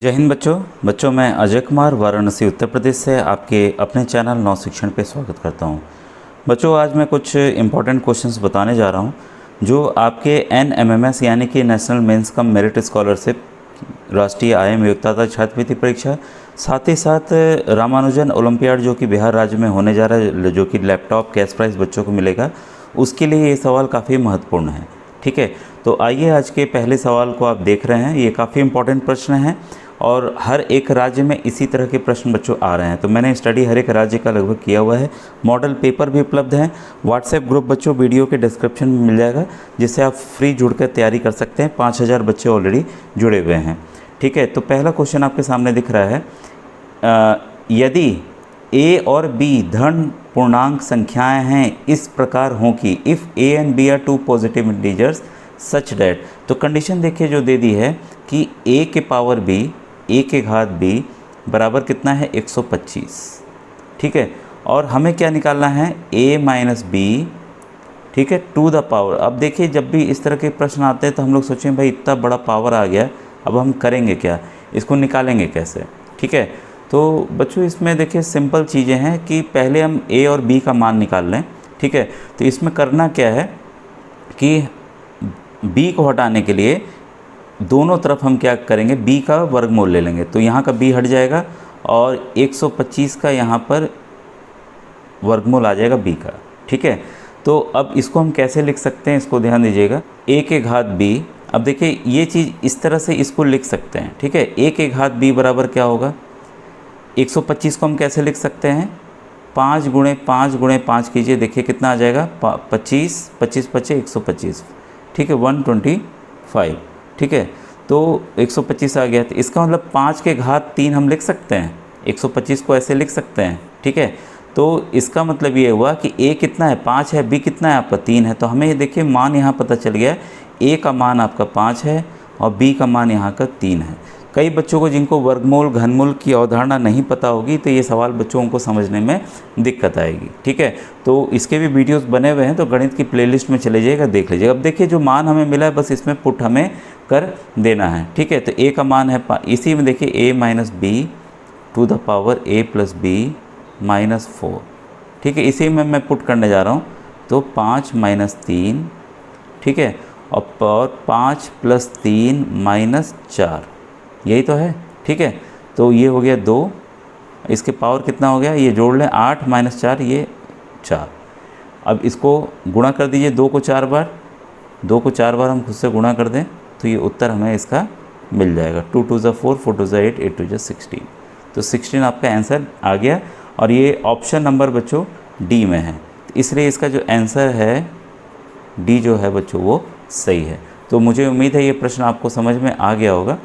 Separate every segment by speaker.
Speaker 1: जय हिंद बच्चों मैं अजय कुमार वाराणसी उत्तर प्रदेश से आपके अपने चैनल नव शिक्षण पे स्वागत करता हूं। बच्चों आज मैं कुछ इम्पॉर्टेंट क्वेश्चंस बताने जा रहा हूं जो आपके NMMS यानी कि national means cum merit scholarship, राष्ट्रीय आय योग्यता छात्रवृत्ति परीक्षा, साथ ही साथ रामानुजन ओलंपियाड जो कि बिहार राज्य में होने जा रहा है, जो कि लैपटॉप कैश प्राइज़ बच्चों को मिलेगा, उसके लिए ये सवाल काफ़ी महत्वपूर्ण है। ठीक है, तो आइए आज के पहले सवाल को आप देख रहे हैं। ये काफ़ी इंपॉर्टेंट प्रश्न हैं और हर एक राज्य में इसी तरह के प्रश्न बच्चों आ रहे हैं। तो मैंने स्टडी हर एक राज्य का लगभग किया हुआ है। मॉडल पेपर भी उपलब्ध हैं। व्हाट्सएप ग्रुप बच्चों वीडियो के डिस्क्रिप्शन में मिल जाएगा, जिससे आप फ्री जुड़कर तैयारी कर सकते हैं। 5000 बच्चे ऑलरेडी जुड़े हुए हैं। ठीक है, तो पहला क्वेश्चन आपके सामने दिख रहा है, यदि a और b धन पूर्णांक संख्याएं हैं इस प्रकार हों कि if a and b are two positive integers such that, तो कंडीशन देखिए जो दे दी है कि a के पावर b, a के घात b बराबर कितना है 125। ठीक है, और हमें क्या निकालना है a माइनस b, ठीक है, टू द पावर। अब देखिए जब भी इस तरह के प्रश्न आते हैं तो हम लोग सोचें भाई इतना बड़ा पावर आ गया, अब हम करेंगे क्या, इसको निकालेंगे कैसे। ठीक है, तो बच्चों इसमें देखिए सिंपल चीज़ें हैं कि पहले हम a और b का मान निकाल लें। ठीक है, तो इसमें करना क्या है कि b को हटाने के लिए दोनों तरफ हम क्या करेंगे, b का वर्गमूल ले लेंगे। तो यहाँ का b हट जाएगा और 125 का यहाँ पर वर्गमूल आ जाएगा b का। ठीक है, तो अब इसको हम कैसे लिख सकते हैं, इसको ध्यान दीजिएगा। a के घात b, अब देखिए ये चीज़ इस तरह से इसको लिख सकते हैं। ठीक है, a के घात b बराबर क्या होगा, 125 को हम कैसे लिख सकते हैं, 5 गुणे 5 गुणे 5 कीजिए, देखिए कितना आ जाएगा 25, 25 पचे 125। ठीक है, 125। ठीक है, तो 125 आ गया। तो इसका मतलब 5 के घात 3 हम लिख सकते हैं, 125 को ऐसे लिख सकते हैं। ठीक है, तो इसका मतलब ये हुआ कि a कितना है 5 है, b कितना है आपका 3 है। तो हमें ये देखिए मान यहाँ पता चल गया, a का मान आपका 5 है और b का मान यहाँ का 3 है। कई बच्चों को जिनको वर्गमूल घनमूल की अवधारणा नहीं पता होगी तो ये सवाल बच्चों को समझने में दिक्कत आएगी। ठीक है, तो इसके भी वीडियोस बने हुए हैं, तो गणित की प्लेलिस्ट में चले जाइएगा, देख लीजिएगा। अब देखिए जो मान हमें मिला है बस इसमें पुट हमें कर देना है। ठीक है, तो a का मान है, इसी में देखिए a minus B to the power a plus B minus 4। ठीक है, इसी में मैं पुट करने जा रहा हूँ, तो 5 माइनस 3, ठीक है, और 5 प्लस 3 माइनस 4, यही तो है। ठीक है, तो ये हो गया 2, इसके पावर कितना हो गया, ये जोड़ लें 8 माइनस 4, ये 4। अब इसको गुणा कर दीजिए 2 को 4 बार, 2 को 4 बार हम खुद से गुणा कर दें तो ये उत्तर हमें इसका मिल जाएगा। 2 2 ज़ा 4, 4 2 ज़ा 8, 8 2 ज़ा 16। तो 16 आपका आंसर आ गया और ये ऑप्शन नंबर बच्चों डी में है, तो इसलिए इसका जो आंसर है डी जो है बच्चों वो सही है। तो मुझे उम्मीद है ये प्रश्न आपको समझ में आ गया होगा।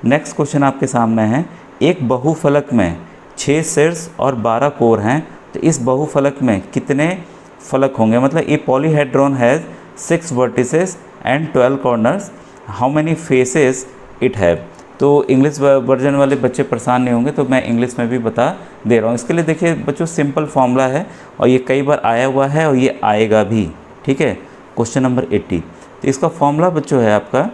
Speaker 1: नेक्स्ट क्वेश्चन आपके सामने है, एक बहुफलक में 6 शीर्ष और 12 कोर हैं, तो इस बहुफलक में कितने फलक होंगे, मतलब a polyhedron has 6 vertices and 12 corners, how many faces it have. तो इंग्लिश वर्जन वाले बच्चे परेशान नहीं होंगे, तो मैं इंग्लिश में भी बता दे रहा हूँ। इसके लिए देखिए बच्चों सिंपल फॉर्मूला है और ये कई बार आया हुआ है और ये आएगा भी। ठीक है, क्वेश्चन नंबर 80, तो इसका फॉर्मूला बच्चों है आपका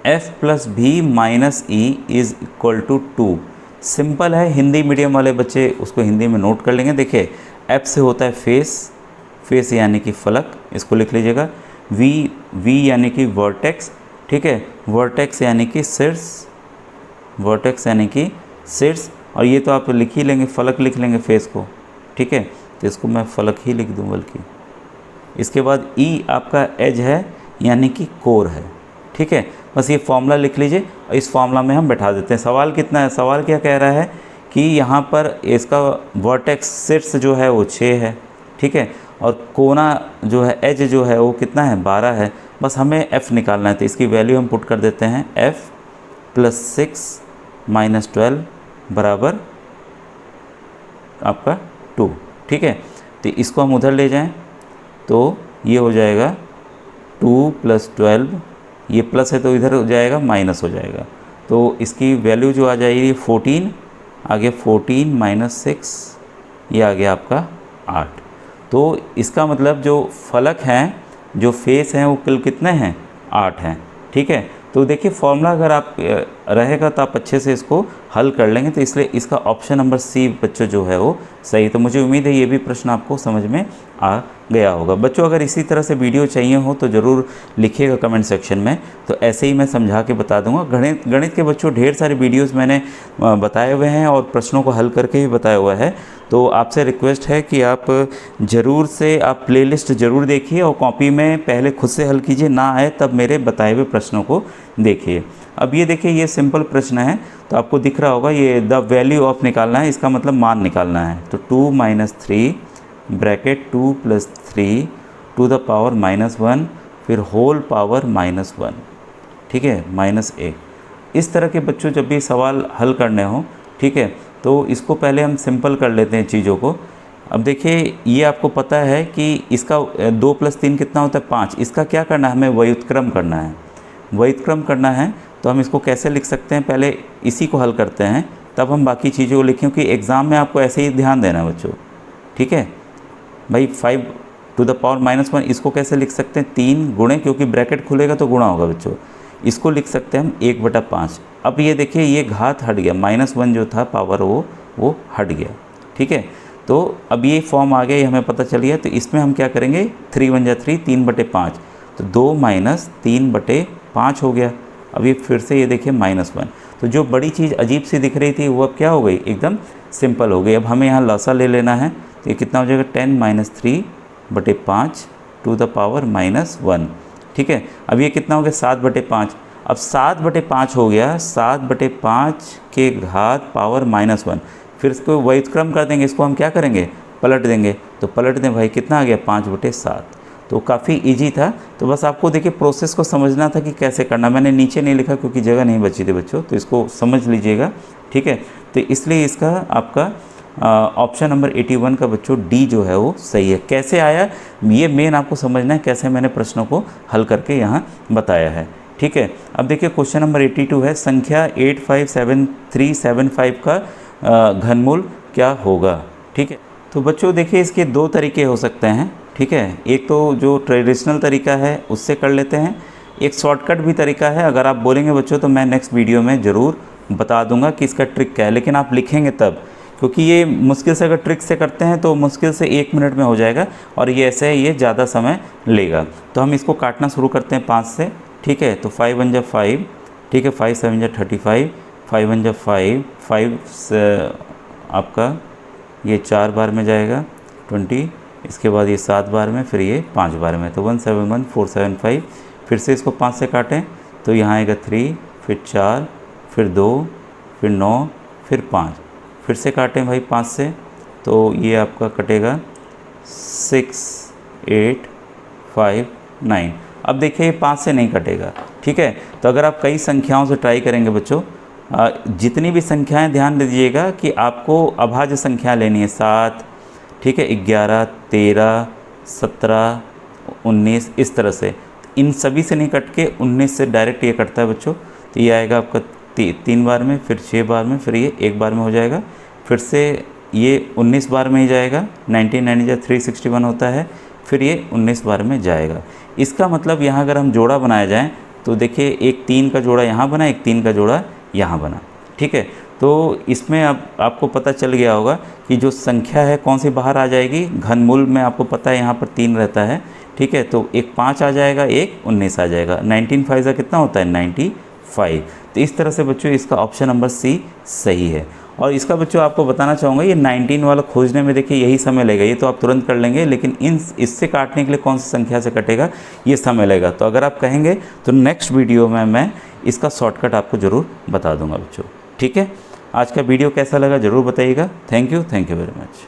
Speaker 1: f plus B minus E is equal to 2। Simple है, हिंदी मीडियम वाले बच्चे उसको हिंदी में नोट कर लेंगे। देखिए f से होता है फेस, फेस यानी कि फलक, इसको लिख लीजिएगा। v यानी कि वर्टेक्स, ठीक है, वर्टेक्स यानी कि शीर्ष, वर्टेक्स यानी कि शीर्ष, और ये तो आप लिख ही लेंगे, फलक लिख लेंगे फेस को। ठीक है, तो इसको मैं फलक ही लिख दूँ बल्कि। इसके बाद e आपका एज है यानी कि कोर है। ठीक है, बस ये फॉर्मूला लिख लीजिए और इस फॉर्मूला में हम बैठा देते हैं। सवाल कितना है, सवाल क्या कह रहा है कि यहाँ पर इसका वर्टेक्स शीर्ष जो है वो 6 है। ठीक है, और कोना जो है एज जो है वो कितना है 12 है। बस हमें f निकालना है, तो इसकी वैल्यू हम पुट कर देते हैं, f प्लस 6 माइनस 12 बराबर आपका 2। ठीक है, तो इसको हम उधर ले जाएं तो ये हो जाएगा 2 प्लस 12, ये प्लस है तो इधर हो जाएगा माइनस हो जाएगा, तो इसकी वैल्यू जो आ जाएगी 14, आ गया 14 माइनस 6, ये आ गया आपका 8। तो इसका मतलब जो फलक हैं, जो फेस हैं वो कुल कितने हैं 8 हैं। ठीक है, तो देखिए फॉर्मूला अगर आप रहेगा तो आप अच्छे से इसको हल कर लेंगे, तो इसलिए इसका ऑप्शन नंबर सी बच्चों जो है वो सही। तो मुझे उम्मीद है ये भी प्रश्न आपको समझ में आ गया होगा। बच्चों अगर इसी तरह से वीडियो चाहिए हो तो ज़रूर लिखिएगा कमेंट सेक्शन में, तो ऐसे ही मैं समझा के बता दूंगा। गणित के बच्चों ढेर सारे वीडियोस मैंने बताए हुए हैं और प्रश्नों को हल करके भी बताया हुआ है। तो आपसे रिक्वेस्ट है कि आप ज़रूर से आप प्लेलिस्ट ज़रूर देखिए और कॉपी में पहले खुद से हल कीजिए, ना आए तब मेरे बताए हुए प्रश्नों को देखिए। अब ये देखिए ये सिंपल प्रश्न है, तो आपको दिख रहा होगा ये द वैल्यू ऑफ निकालना है, इसका मतलब मान निकालना है। तो 2 - 3 ब्रैकेट 2 + 3 टू द पावर -1 फिर होल पावर -1, ठीक है, -1। इस तरह के बच्चों जब भी सवाल हल करने हो, ठीक है, तो इसको पहले हम सिंपल कर लेते हैं चीज़ों को। अब देखिए ये आपको पता है कि इसका 2 + 3 कितना होता है 5। इसका क्या करना है, हमें व्युत्क्रम करना है। व्युत्क्रम करना है तो हम इसको कैसे लिख सकते हैं, पहले इसी को हल करते हैं तब हम बाकी चीज़ों को लिखें, क्योंकि एग्ज़ाम में आपको ऐसे ही ध्यान देना है बच्चों, ठीक है भाई। 5 टू द पावर -1 इसको कैसे लिख सकते हैं, 3 गुणे, क्योंकि ब्रैकेट खुलेगा तो गुणा होगा बच्चों, इसको लिख सकते हैं हम 1/5। अब ये देखिए ये घात हट गया, -1 जो था पावर वो हट गया, ठीक है। तो अब ये फॉर्म आ गया, ये हमें पता चल गया। तो इसमें हम क्या करेंगे, 3 × 1 = 3, 3/5, तो 2 - 3/5 हो गया। अब ये फिर से ये देखिए -1, तो जो बड़ी चीज़ अजीब सी दिख रही थी वो अब क्या हो गई, एकदम सिंपल हो गई। अब हमें यहाँ लसा ले लेना है, तो ये कितना हो जाएगा, 10 - 3/5 टू द पावर -1, ठीक है। अब ये कितना हो गया, 7/5। अब 7/5 हो गया, 7/5 के घात पावर -1, फिर इसको व्युत्क्रम कर देंगे, इसको हम क्या करेंगे, पलट देंगे। तो पलट दें भाई, कितना आ गया, 5/7। तो काफ़ी इजी था। तो बस आपको देखिए प्रोसेस को समझना था कि कैसे करना। मैंने नीचे नहीं लिखा क्योंकि जगह नहीं बची थी बच्चों, तो इसको समझ लीजिएगा, ठीक है। तो इसलिए इसका आपका ऑप्शन नंबर 81 का बच्चों डी जो है वो सही है। कैसे आया ये मेन आपको समझना है, कैसे मैंने प्रश्नों को हल करके यहाँ बताया है, ठीक है। अब देखिए क्वेश्चन नंबर 82 है, संख्या 857375 का घनमूल क्या होगा, ठीक है। तो बच्चों देखिए इसके 2 तरीके हो सकते हैं, ठीक है। एक तो जो ट्रेडिशनल तरीका है उससे कर लेते हैं, एक शॉर्टकट भी तरीका है। अगर आप बोलेंगे बच्चों तो मैं नेक्स्ट वीडियो में ज़रूर बता दूंगा कि इसका ट्रिक क्या है, लेकिन आप लिखेंगे तब, क्योंकि ये मुश्किल से अगर ट्रिक से करते हैं तो मुश्किल से 1 मिनट में हो जाएगा, और ये ऐसे है ये ज़्यादा समय लेगा। तो हम इसको काटना शुरू करते हैं 5 से, ठीक है। तो 5 × 5, ठीक है, 5 × 7 = 35, 5 × 5, 5 आपका ये 4 बार में जाएगा 20, इसके बाद ये 7 बार में, फिर ये 5 बार में, तो 171475। फिर से इसको 5 से काटें तो यहाँ आएगा 3, फिर 4, फिर 2, फिर 9, फिर 5। फिर से काटें भाई 5 से, तो ये आपका कटेगा 6, 8, 5, 9। अब देखिए ये 5 से नहीं कटेगा, ठीक है। तो अगर आप कई संख्याओं से ट्राई करेंगे बच्चों, जितनी भी संख्याएं, ध्यान दीजिएगा कि आपको अभाज्य संख्या लेनी है, 7, ठीक है, 11, 13, 17, 19, इस तरह से। इन सभी से नहीं कट के 19 से डायरेक्ट ये कटता है बच्चों। तो ये आएगा आपका 3 बार में, फिर 6 बार में, फिर ये 1 बार में हो जाएगा। फिर से ये 19 बार में ही जाएगा, 19 × 361 होता है, फिर ये 19 बार में जाएगा। इसका मतलब यहाँ अगर हम जोड़ा बनाया जाए तो देखिए एक 3 का जोड़ा यहाँ बना, एक 3 का जोड़ा यहाँ बना, ठीक है। तो इसमें अब आपको पता चल गया होगा कि जो संख्या है कौन सी बाहर आ जाएगी, घनमूल में आपको पता है यहाँ पर 3 रहता है, ठीक है। तो एक 5 आ जाएगा, एक 19 आ जाएगा। 19 × 5 कितना होता है, 95। तो इस तरह से बच्चों इसका ऑप्शन नंबर सी सही है। और इसका बच्चों आपको बताना चाहूँगा, ये 19 वाला खोजने में देखिए यही समय लगेगा, ये तो आप तुरंत कर लेंगे, लेकिन इससे काटने के लिए कौन सी संख्या से कटेगा ये समय लगेगा। तो अगर आप कहेंगे तो नेक्स्ट वीडियो में मैं इसका शॉर्टकट आपको ज़रूर बता दूंगा बच्चों, ठीक है। आज का वीडियो कैसा लगा ज़रूर बताइएगा। Thank you very much.